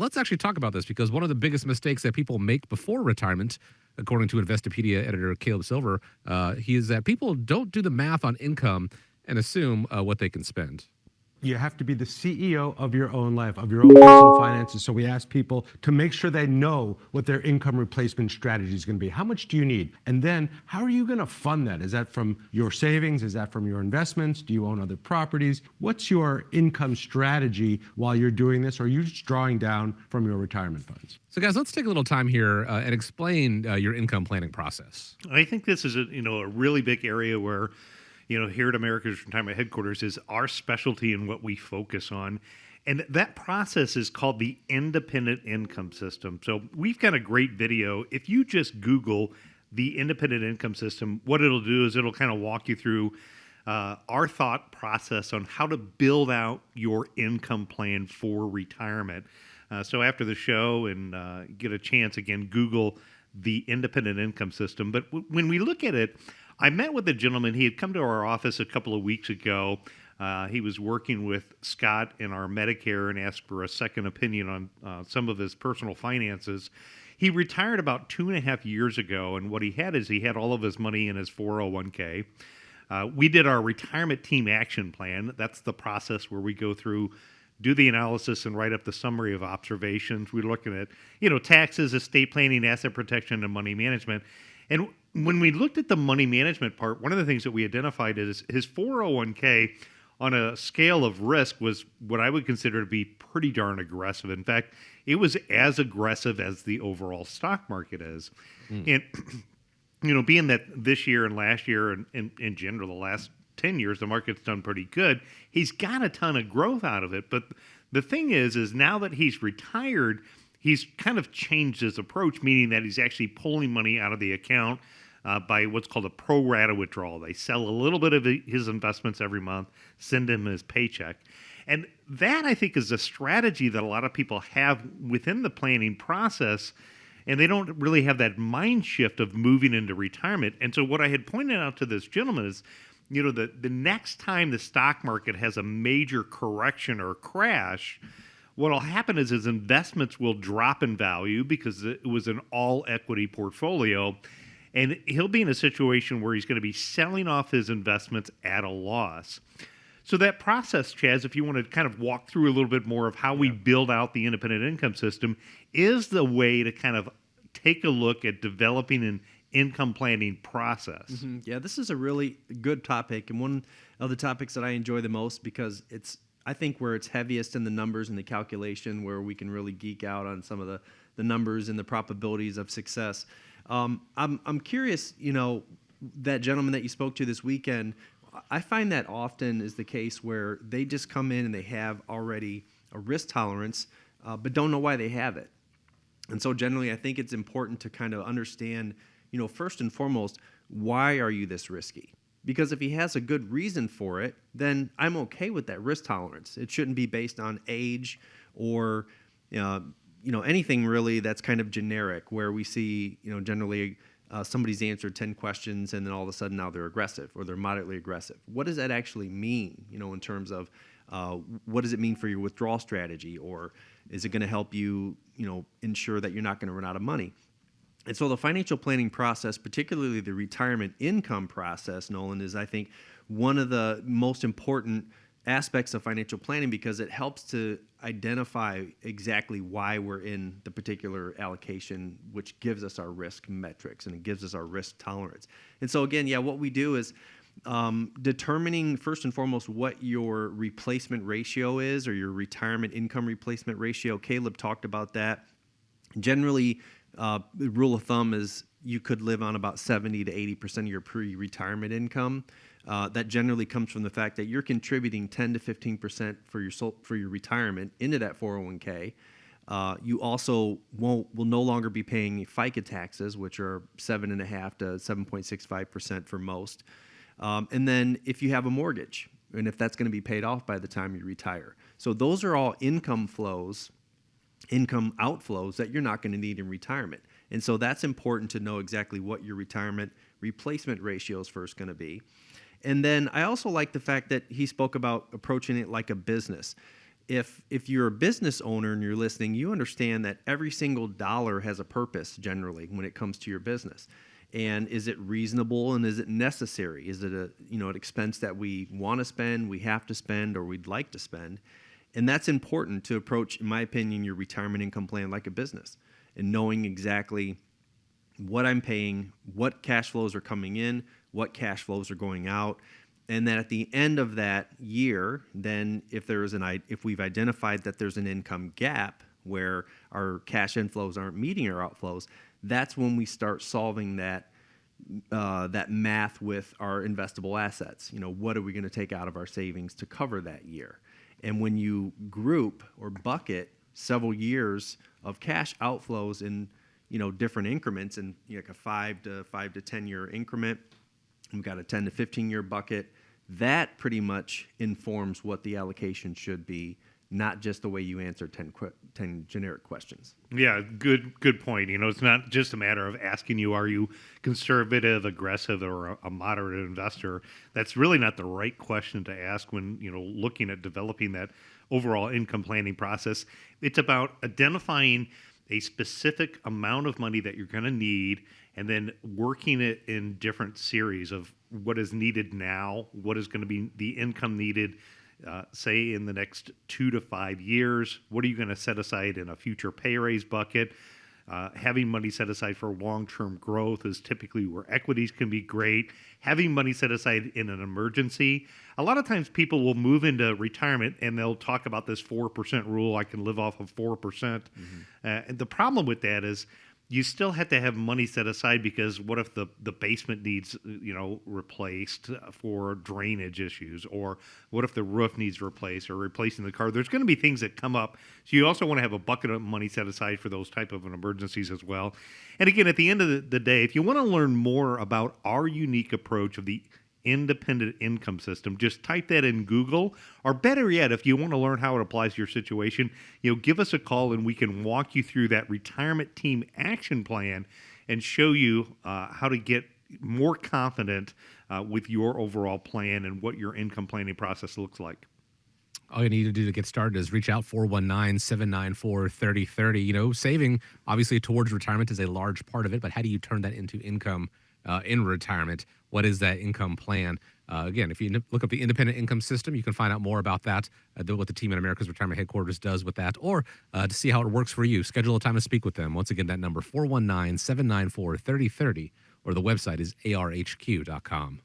let's actually talk about this because one of the biggest mistakes that people make before retirement, according to Investopedia editor Caleb Silver, he is that people don't do the math on income and assume what they can spend. You have to be the CEO of your own life, of your own personal finances. So we ask people to make sure they know what their income replacement strategy is going to be. How much do you need? And then how are you going to fund that? Is that from your savings? Is that from your investments? Do you own other properties? What's your income strategy while you're doing this? Or are you just drawing down from your retirement funds? So, guys, let's take a little time here and explain your income planning process. I think this is a really big area where here at America's Retirement Headquarters is our specialty and what we focus on. And that process is called the independent income system. So we've got a great video. If you just Google the independent income system, what it'll do is it'll kind of walk you through our thought process on how to build out your income plan for retirement. So after the show and get a chance, again, Google the independent income system. But when we look at it, I met with a gentleman. He had come to our office a couple of weeks ago. He was working with Scott in our Medicare and asked for a second opinion on some of his personal finances. He retired about 2.5 years ago, and what he had is he had all of his money in his 401k. We did our retirement team action plan. That's the process where we go through, do the analysis, and write up the summary of observations. We're looking at, taxes, estate planning, asset protection, and money management. And when we looked at the money management part, one of the things that we identified is his 401k on a scale of risk was what I would consider to be pretty darn aggressive. In fact, it was as aggressive as the overall stock market is. And, being that this year and last year and in general, the last 10 years, the market's done pretty good, he's got a ton of growth out of it. But the thing is now that he's retired, he's kind of changed his approach, meaning that he's actually pulling money out of the account by what's called a pro rata withdrawal. They sell a little bit of his investments every month, send him his paycheck. And that, I think, is a strategy that a lot of people have within the planning process, and they don't really have that mind shift of moving into retirement. And so what I had pointed out to this gentleman is, the next time the stock market has a major correction or crash, what will happen is his investments will drop in value because it was an all-equity portfolio, and he'll be in a situation where he's going to be selling off his investments at a loss. So that process, Chaz, if you want to kind of walk through a little bit more of how we build out the independent income system, is the way to kind of take a look at developing an income planning process. Mm-hmm. Yeah, this is a really good topic, and one of the topics that I enjoy the most because it's, I think, where it's heaviest in the numbers and the calculation, where we can really geek out on some of the numbers and the probabilities of success. I'm curious, that gentleman that you spoke to this weekend, I find that often is the case where they just come in and they have already a risk tolerance, but don't know why they have it. And so generally, I think it's important to kind of understand, first and foremost, why are you this risky? Because if he has a good reason for it, then I'm okay with that risk tolerance. It shouldn't be based on age or, anything really that's kind of generic, where we see, generally somebody's answered 10 questions and then all of a sudden now they're aggressive or they're moderately aggressive. What does that actually mean, in terms of what does it mean for your withdrawal strategy, or is it going to help you, ensure that you're not going to run out of money? And so the financial planning process, particularly the retirement income process, Nolan, is, I think, one of the most important aspects of financial planning because it helps to identify exactly why we're in the particular allocation, which gives us our risk metrics and it gives us our risk tolerance. And so again, what we do is determining first and foremost what your replacement ratio is, or your retirement income replacement ratio. Caleb talked about that. Generally, the rule of thumb is you could live on about 70 to 80% of your pre-retirement income. That generally comes from the fact that you're contributing 10 to 15% for your retirement into that 401k. You also will no longer be paying FICA taxes, which are 7.5 to 7.65% for most. And then if you have a mortgage, and if that's going to be paid off by the time you retire. So those are all income outflows that you're not going to need in retirement. And so that's important to know exactly what your retirement replacement ratio is first going to be. And then I also like the fact that he spoke about approaching it like a business. If you're a business owner and you're listening, you understand that every single dollar has a purpose generally when it comes to your business. And is it reasonable and is it necessary? Is it an expense that we want to spend, we have to spend, or we'd like to spend? And that's important to approach, in my opinion, your retirement income plan like a business, and knowing exactly what I'm paying, what cash flows are coming in, what cash flows are going out, and then at the end of that year, then if we've identified that there's an income gap where our cash inflows aren't meeting our outflows, that's when we start solving that math with our investable assets. What are we going to take out of our savings to cover that year? And when you group or bucket several years of cash outflows in different increments, and like a 5 to 10 year increment, we've got a 10 to 15 year bucket. That pretty much informs what the allocation should be, not just the way you answer 10 generic questions. Yeah, good point. It's not just a matter of asking you, are you conservative, aggressive, or a moderate investor? That's really not the right question to ask when, looking at developing that overall income planning process. It's about identifying a specific amount of money that you're going to need and then working it in different series of what is needed now, what is going to be the income needed, say in the next 2 to 5 years. What are you going to set aside in a future pay raise bucket? Having money set aside for long-term growth is typically where equities can be great. Having money set aside in an emergency. A lot of times people will move into retirement and they'll talk about this 4% rule. I can live off of 4%. Mm-hmm. And the problem with that is you still have to have money set aside, because what if the basement needs replaced for drainage issues, or what if the roof needs replaced, or replacing the car? There's going to be things that come up, so you also want to have a bucket of money set aside for those type of emergencies as well. And again, at the end of the day, if you want to learn more about our unique approach of the independent income system, just type that in Google, or better yet, if you want to learn how it applies to your situation, give us a call and we can walk you through that retirement team action plan and show you how to get more confident with your overall plan and what your income planning process looks like. All you need to do to get started is reach out 419-794-3030. Saving obviously towards retirement is a large part of it, but how do you turn that into income in retirement? What is that income plan? Again, if you look up the independent income system, you can find out more about that, what the team at America's Retirement Headquarters does with that, or to see how it works for you. Schedule a time to speak with them. Once again, that number 419-794-3030, or the website is arhq.com.